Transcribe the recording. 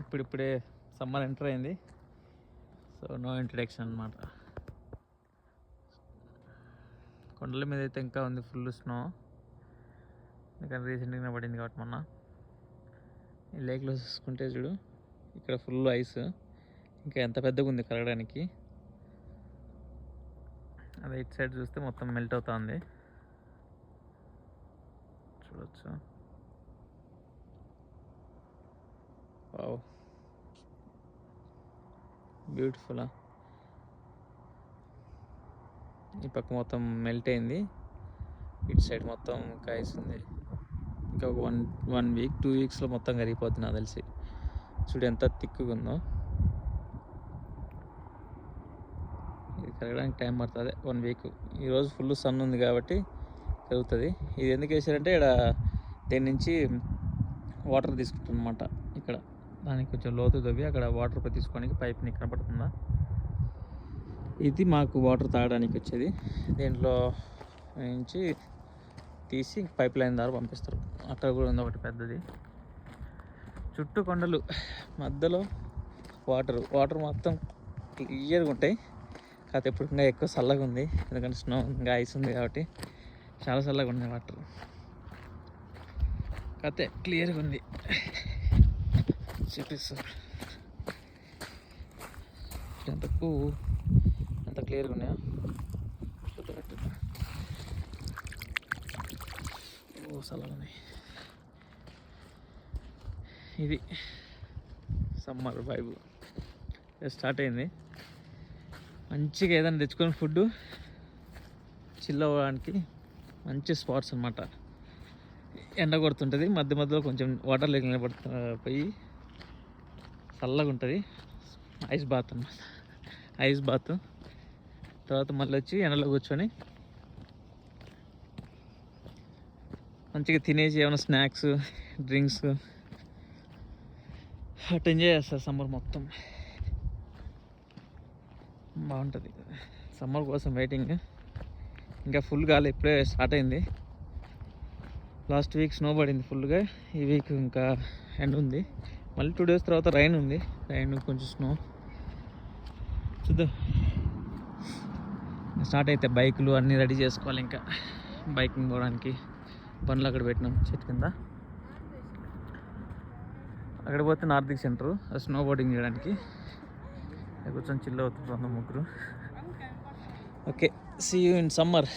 ఇప్పుడిప్పుడే summer enter అయింది. So no introduction అనమాట. కొండల మీద అయితే ఇంకా ఉంది ఫుల్ స్నో, ఎందుకంటే రీసెంట్గా పడింది కాబట్టి మొన్న. ఈ లేక్లో చూసుకుంటే చూడు, ఇక్కడ ఫుల్ ఐస్, ఇంకా ఎంత పెద్దగా ఉంది కరగడానికి. అదే ఇటు సైడ్ చూస్తే మొత్తం మెల్ట్ అవుతుంది, చూడొచ్చు. Wow, beautiful. ఈ పక్క మొత్తం మెల్ట్ అయింది, ఇటు సైడ్ మొత్తం ఇంకా ఐస్ ఉంది. ఇంకా వన్ వీక్ 2 వీక్స్లో మొత్తం కరిగిపోతుంది నాకు తెలిసి. చూడు ఎంత థిక్గా ఉందో. ఇది కరగడానికి టైం పడుతుంది 1 వీక్. ఈరోజు ఫుల్ సన్ ఉంది కాబట్టి కరుగుతుంది. ఇది ఎందుకు వేసారంటే ఇక్కడ దీని నుంచి వాటర్ తీసుకుంటుంది అనమాట. ఇక్కడ దానికి కొంచెం లోతు తవ్వి అక్కడ వాటర్ తీసుకోవడానికి పైప్ని కనపడుతుందా, ఇది మాకు వాటర్ తాగడానికి వచ్చేది. దీంట్లో నుంచి తీసి పైప్ లైన్ ద్వారా పంపిస్తారు. అక్కడ కూడా ఉంది ఒకటి పెద్దది. చుట్టూ కొండలు, మధ్యలో వాటర్ మొత్తం క్లియర్గా ఉంటాయి. కాకపోతే ఇప్పుడు ఇంకా ఎక్కువ చల్లగా ఉంది, ఎందుకంటే స్నో ఇంకా ఐస్ ఉంది కాబట్టి చాలా చల్లగా ఉన్నాయి వాటర్. కాకపోతే క్లియర్గా ఉంది. చూపిస్తారు ఎంతకు ఎంత క్లియర్గా ఉన్నాయా. ఓ చల్లగా ఉన్నాయి. ఇది సమ్మర్ వైబ్ స్టార్ట్ అయింది. మంచిగా ఏదైనా తెచ్చుకొని ఫుడ్ చిల్ అవ్వడానికి మంచి స్పాట్స్ అనమాట. ఎండ కొడుతుంటుంది, మధ్య మధ్యలో కొంచెం వాటర్ లేక నిలబడిపోయి చల్లగా ఉంటుంది. ఐస్ బాత్ అన్నమాట. ఐస్ బాత్ తర్వాత మళ్ళీ వచ్చి ఎండలో కూర్చొని మంచిగా తినేసి ఏమైనా స్నాక్స్, డ్రింక్స్ అటు ఎంజాయ్ చేస్తారు. సమ్మర్ మొత్తం బాగుంటుంది. సమ్మర్ కోసం వెయిటింగ్. ఇంకా ఫుల్ గాలి ఇప్పుడే స్టార్ట్ అయింది. లాస్ట్ వీక్ స్నో పడింది ఫుల్గా, ఈ వీక్ ఇంకా ఎండ్ ఉంది. మళ్ళీ 2 డేస్ తర్వాత రైన్ ఉంది. రైన్ కొంచెం స్నో చూద్దాం. స్టార్ట్ అయితే బైకులు అన్నీ రెడీ చేసుకోవాలి. ఇంకా బైకింగ్ పోవడానికి బండ్లు అక్కడ పెట్టినాం చెట్టు కింద. అక్కడ పోతే నార్దిక్ సెంటర్, స్నో బోర్డింగ్ చేయడానికి. కూర్చొని చిల్ అవుతుంది 2 ముగ్గురు. Okay, see you in summer.